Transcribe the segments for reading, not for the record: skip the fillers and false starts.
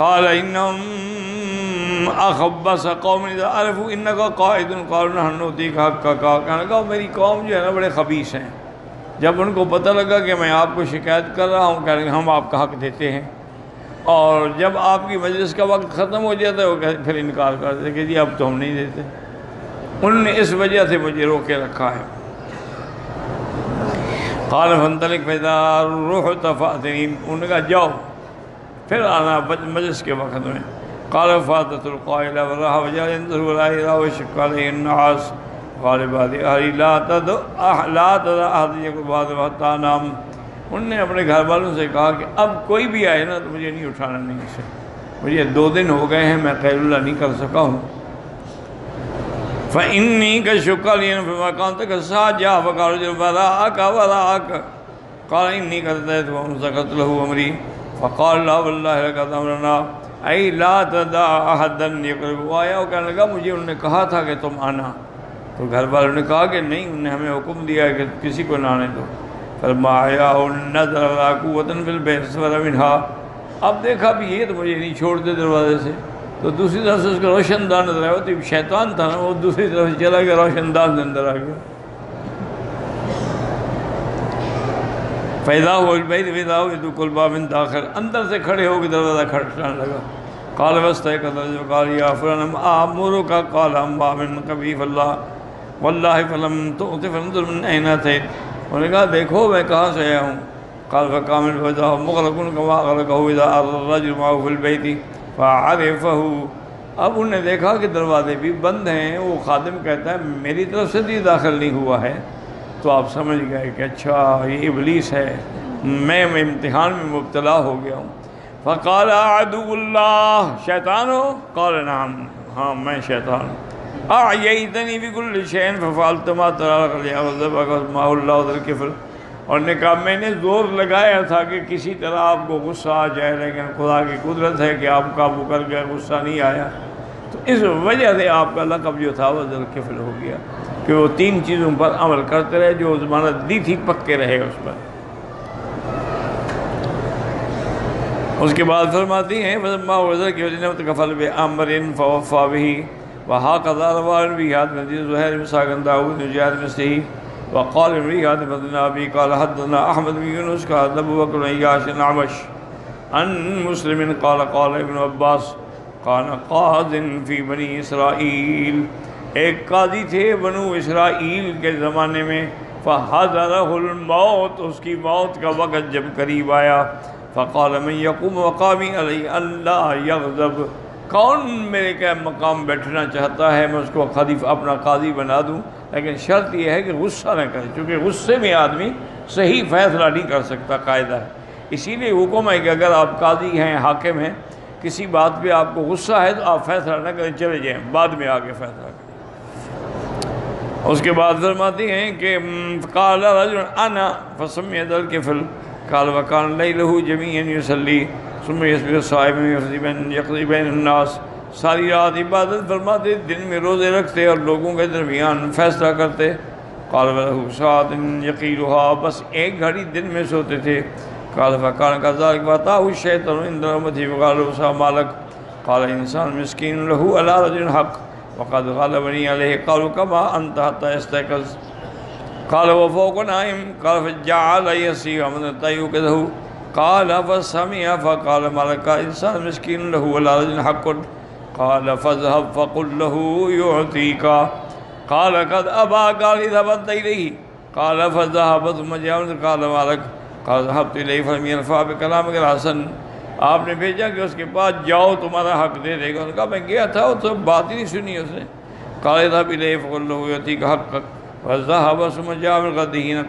قال انہم اخبث قوم اذا عرفوا انک قائد قالوا نحن نؤتیک حقک. کہنے لگا میری قوم جو ہے نا بڑے خبیث ہیں. جب ان کو پتہ لگا کہ میں آپ کو شکایت کر رہا ہوں، کہنے لگے ہم آپ کا حق دیتے ہیں. اور جب آپ کی مجلس کا وقت ختم ہو جاتا ہے وہ پھر انکار کر دیتے کہ جی اب تو ہم نہیں دیتے. انہوں نے اس وجہ سے مجھے روکے رکھا ہے. قال فانطلق فاذا رحت فاتنی. انہوں نے کہا جاؤ پھر آنا مجلس کے وقت میں. قال فاتت القائل وراح وجعل ينظر ولا يرى وشق عليه النعاس. قال بعد اهلي لا تدع احد يقول بعد حتى انام. انہوں نے اپنے گھر والوں سے کہا کہ اب کوئی بھی آئے نا تو مجھے نہیں اٹھانا نہیں سے. مجھے 2 دن ہو گئے ہیں میں قیل اللہ نہیں کر سکا ہوں. فإني كشق لي فما كنت كساجا فقال رجل وراءك وراءك. قال إني قد أتيت وأمسكت له أمري. فقال لا والله لقد أمرنا أي لا تدع أحدا يقرب. آیا وہ کہنے لگا مجھے انہوں نے کہا تھا کہ تم آنا. تو گھر والوں نے کہا کہ نہیں، انہوں نے ہمیں حکم دیا ہے کہ کسی کو نہ آنے دو. فرمایا نظر على قوة في البيت فسفر منها. اب دیکھا بھی یہ تو مجھے نہیں چھوڑتے دروازے سے. تو دوسری طرف سے اس کا روشن دان نظر آیا. تو شیطان تھا نا، وہ دوسری طرف سے چلا گیا، روشن دان سے اندر آ گیا. فیضا ہو البیت فیضا ہو تو کل باب من داخل. اندر سے کھڑے ہو کے دروازہ کھٹکھٹانے لگا. قال واستيقظ قال يا فلان آمرك. قال أما من خبيث الله والله فلم تؤت فانظر من أين أتيت. انہوں نے کہا دیکھو میں کہاں سے آیا ہوں. قال فقام الفزع مغلق كما أغلقه إذا الرجل معه في البيت فعرفه. اب انہوں نے دیکھا کہ دروازے بھی بند ہیں. وہ خادم کہتا ہے میری طرف سے بھی داخل نہیں ہوا ہے. تو آپ سمجھ گئے کہ اچھا یہ ابلیس ہے، میں امتحان میں مبتلا ہو گیا ہوں. فقال عدو اللہ. شیطان ہو؟ قال نعم، ہاں میں شیطان ہوں. اعییتنی بکل شیء ففعلت ما ترى لأعذبك واسمعه الله ذو الكفل. اور نے کہا میں نے زور لگایا تھا کہ کسی طرح آپ کو غصہ آ جائے، لیکن خدا کی قدرت ہے کہ آپ قابو کر گئے، غصہ نہیں آیا. تو اس وجہ سے آپ کا لقب جو تھا وہ ذو الکفل ہو گیا کہ وہ 3 چیزوں پر عمل کرتے رہے جو ضمانت دی تھی، پکے رہے اس پر. اس کے بعد فرماتی ہیں فَلَمَّا وَزَرَ كِفْلِنَا مُتَكَفَلْ بِأَمْرٍ فَوَفَّى بِهِ وَهَكَذَا روى بِهَادِ بن زهير بن ساكن داود بن جاد مثله. وقال بِهَادِ بن أبي قال حدثنا أحمد بن يونس قال أبو بكر بن عياش الأعمش عن مسلم قال قال ابن عباس قال قاض في بني إسرائيل. ایک قاضی تھے بنو اسرائیل کے زمانے میں. فحضرہ الموت. اس کی موت کا وقت جب قریب آیا. فقال من یقوم مقامی علی اللہ یغضب. کون میرے کا مقام بیٹھنا چاہتا ہے میں اس کو اپنا قاضی بنا دوں، لیکن شرط یہ ہے کہ غصہ نہ کرے، کیونکہ غصے میں آدمی صحیح فیصلہ نہیں کر سکتا، قاعدہ ہے. اسی لیے حکم ہے کہ اگر آپ قاضی ہیں، حاکم ہیں، کسی بات پہ آپ کو غصہ ہے تو آپ فیصلہ نہ کریں، چلے جائیں، بعد میں آگے فیصلہ کریں. اس کے بعد فرماتی ہیں کہ قال رجل انا فسمي ذا الكفل. قال وكان ليله جميعا يصلي ثم يصبح صائما يقضي بين الناس. ساری رات عبادت فرماتے، دن میں روزے رکھتے اور لوگوں کے درمیان فیصلہ کرتے. قال وله ساعة يقيلها. بس 1 گھڑی دن میں سوتے تھے. قال فكان كذلك فأتاه الشيطان عند رحمته وقال له ما لك. قال انسان مسكين له على رجل حق وقد غلبني عليه. قالوا كما أنت حتى يستيقظ. قال وفوق نائم. قال فجعل يسير من يوقظه. قال فسمع فقال ما لك انسان مسكين له على رجل حق. قال فاذهب فقل له يعطيك. قال قد أبى. قال اذهب أنت إليه. قال فذهب ثم جاء قال ما لك. قال ذهبت إليه فلم ينفع بكلامك الحسن. آپ نے بھیجا کہ اس کے پاس جاؤ تمہارا حق دے دے گا. انہوں نے کہا میں گیا تھا تو بات ہی نہیں سنی اس نے. قال اذهب إليه فقل له يعطيك حقك. فذهب ثم جاء من غده.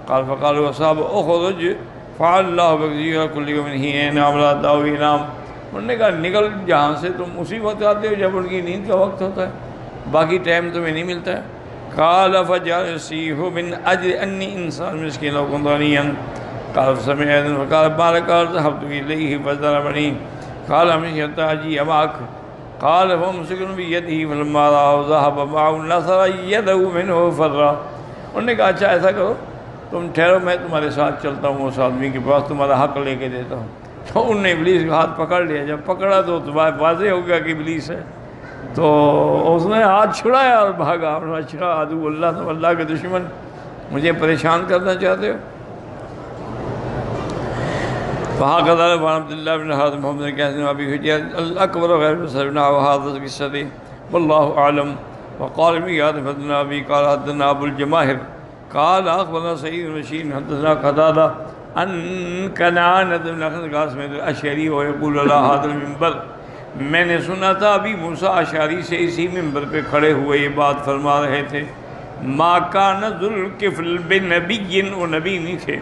قال فقال وصاب اخرج فعل الله بك كل يوم حين عمل داوي نام. انہوں نے کہا نکل جہاں سے، تم اسی وقت آتے ہو جب ان کی نیند کا وقت ہوتا ہے، باقی ٹائم تمہیں نہیں ملتا ہے. قال فجعل يسيح من اجل اني انسان مسكين لو كنت غنيا. قال فسمع اذن فقال بارك ذهبت اليه فضربني. قال من يتاجي معك. قال فمسك بيده فلما رأى ذهب معه نصر يده منه فر. انہوں نے کہا اچھا ایسا کرو، تم ٹھہرو، میں تمہارے ساتھ چلتا ہوں اس آدمی کے پاس، تمہارا حق لے کے دیتا ہوں. تو انہوں نے ابلیس کا ہاتھ پکڑ لیا. جب پکڑا تو واضح ہو گیا کہ ابلیس ہے. تو اس نے ہاتھ چھڑایا اور بھاگا. اچھا عدو اللہ، تو اللہ کے دشمن، مجھے پریشان کرنا چاہتے ہو. فهكذا روى عبد الله بن حاتم محمد بن قاسم ابي حجاج الاكبر غير مسلمنا وهذا قصته والله اعلم. وقال ابن ياد حدثنا ابي قال حدثنا ابو الجماهر قال اخبرنا سعيد بن بشير حدثنا قتادة ان كنعان بن قاسم الاشعري ويقول لا هذا المنبر. میں نے سنا تھا ابھی موسیٰ اشعری سے اسی منبر پہ کھڑے ہوئے یہ بات فرما رہے تھے. ما کان ذو الکفل بنبی، وہ نبی نہیں تھے.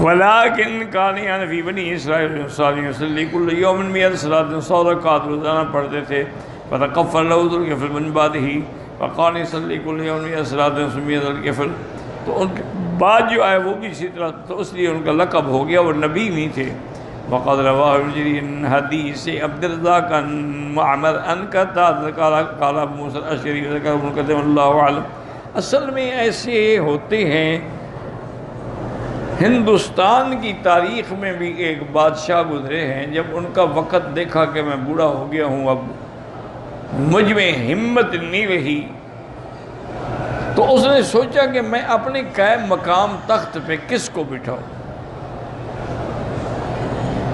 ولیکن کانی فی بنی اسرائیل صلی وسلم کل یوم میت صلاۃ 100 رکعت روزانہ پڑھتے تھے. فتکفر له ذو الکفل من بعدہ وقال یصلی کل یوم میت صلاۃ سمیت الکفل. تو ان کے بعد جو آئے وہ بھی اسی طرح، تو اس لیے ان کا لقب ہو گیا، وہ نبی نہیں تھے. وقد رواہ الجری حدیث عبد الرزاق عن معمر ان قتادہ قال ابو موسیٰ الاشعری ذکر ابن کثیر اللہ اعلم. اصل میں ایسے ہوتے ہیں. ہندوستان کی تاریخ میں بھی ایک بادشاہ گزرے ہیں، جب ان کا وقت دیکھا کہ میں بوڑھا ہو گیا ہوں، اب مجھ میں ہمت نہیں رہی، تو اس نے سوچا کہ میں اپنے قائم مقام تخت پہ کس کو بٹھاؤں.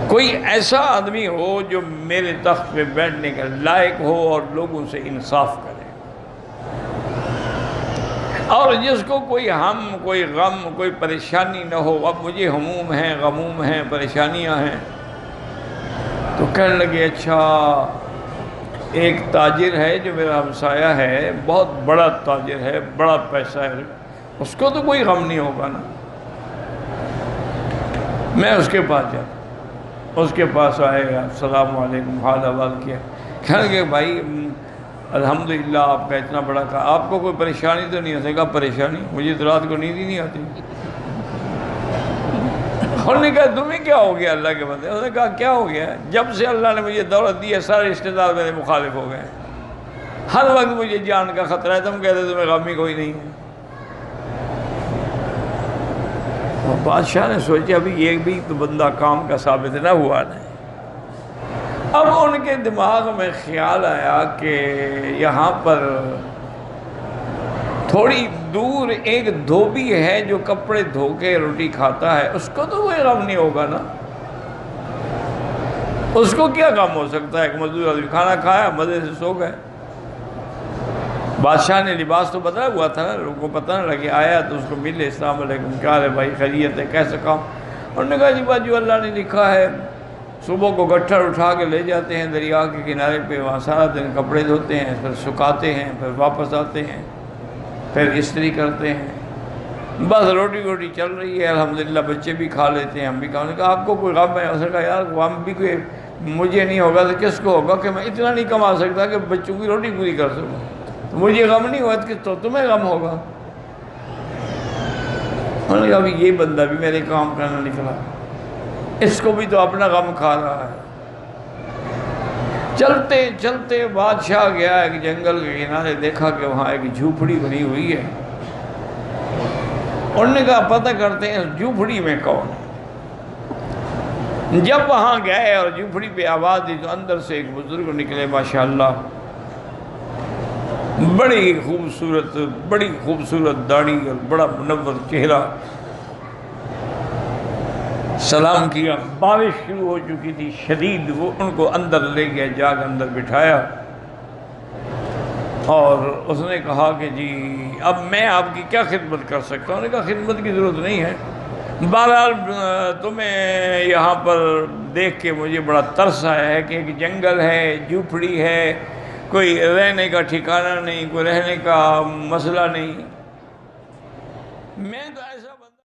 کوئی ایسا آدمی ہو جو میرے تخت پہ بیٹھنے کا لائق ہو اور لوگوں سے انصاف کرے، اور جس کو کوئی ہم، کوئی غم، کوئی پریشانی نہ ہو. اب مجھے ہموم ہیں، غموم ہیں، پریشانیاں ہیں. تو کہنے لگے اچھا ایک تاجر ہے جو میرا ہمسایہ ہے، بہت بڑا تاجر ہے، بڑا پیسہ ہے، اس کو تو کوئی غم نہیں ہوگا نا. میں اس کے پاس جاتا. اس کے پاس آئے گا، السلام علیکم، حال احوال کیا. کہنے لگے بھائی الحمدللہ آپ کا اتنا بڑا کہا، آپ کو کوئی پریشانی تو نہیں ہوتی؟ کہا پریشانی؟ مجھے تو رات کو نیند ہی نہیں آتی. انہوں نے کہا تمہیں کیا ہو گیا اللہ کے بندے؟ انہوں نے کہا کیا ہو گیا؟ جب سے اللہ نے مجھے دولت دی ہے سارے رشتہ دار میرے مخالف ہو گئے، ہر وقت مجھے جان کا خطرہ ہے. تم کہتے تمہیں غم ہی کوئی نہیں ہے. بادشاہ نے سوچا ابھی یہ بھی تو بندہ کام کا ثابت نہ ہوا نہیں. اب ان کے دماغ میں خیال آیا کہ یہاں پر تھوڑی دور ایک دھوبی ہے جو کپڑے دھو کے روٹی کھاتا ہے، اس کو تو کوئی غم نہیں ہوگا نا. اس کو کیا غم ہو سکتا ہے؟ ایک مزدور آدمی کھانا کھایا، مزے سے سو گئے. بادشاہ نے لباس تو بدلا ہوا تھا نا، لوگوں کو پتہ نہ لگے. آیا تو اس کو ملے، السلام علیکم، کیا ہے بھائی، خیریت ہے، کیسے کام؟ انہوں نے کہا جی بات جو اللہ نے لکھا ہے، صبح کو گٹھر اٹھا کے لے جاتے ہیں دریا کے کنارے پہ، وہاں سارا دن کپڑے دھوتے ہیں، پھر سکھاتے ہیں، پھر واپس آتے ہیں، پھر استری کرتے ہیں. بس روٹی روٹی چل رہی ہے الحمدللہ، بچے بھی کھا لیتے ہیں، ہم بھی کھا. نے کہا آپ کو کوئی غم ہے؟ اس نے کہا یار غم بھی کوئی مجھے نہیں ہوگا تو کس کو ہوگا کہ میں اتنا نہیں کما سکتا کہ بچوں کی روٹی پوری کر سکوں. تو مجھے غم نہیں ہوا تو تمہیں غم ہوگا. انہوں نے کہا ابھی یہ بندہ بھی میرے کام کرنا نکلا، اس کو بھی تو اپنا غم کھا رہا ہے. چلتے چلتے بادشاہ گیا ایک جنگل کے کنارے، دیکھا کہ وہاں ایک جھوپڑی بنی ہوئی ہے. انہوں نے کہا پتہ کرتے ہیں اس جھوپڑی میں کون ہے. جب وہاں گئے اور جھوپڑی پہ آواز دی تو اندر سے ایک بزرگ نکلے، ماشاءاللہ بڑی خوبصورت داڑھی اور بڑا منور چہرہ. سلام کیا. بارش شروع ہو چکی تھی شدید. وہ ان کو اندر لے گیا، جا کے اندر بٹھایا اور اس نے کہا کہ جی اب میں آپ کی کیا خدمت کر سکتا ہوں؟ انہوں نے کہا خدمت کی ضرورت نہیں ہے، بہرحال تمہیں یہاں پر دیکھ کے مجھے بڑا ترس آیا ہے کہ ایک جنگل ہے، جھوپڑی ہے، کوئی رہنے کا ٹھکانہ نہیں، کوئی رہنے کا مسئلہ نہیں. میں تو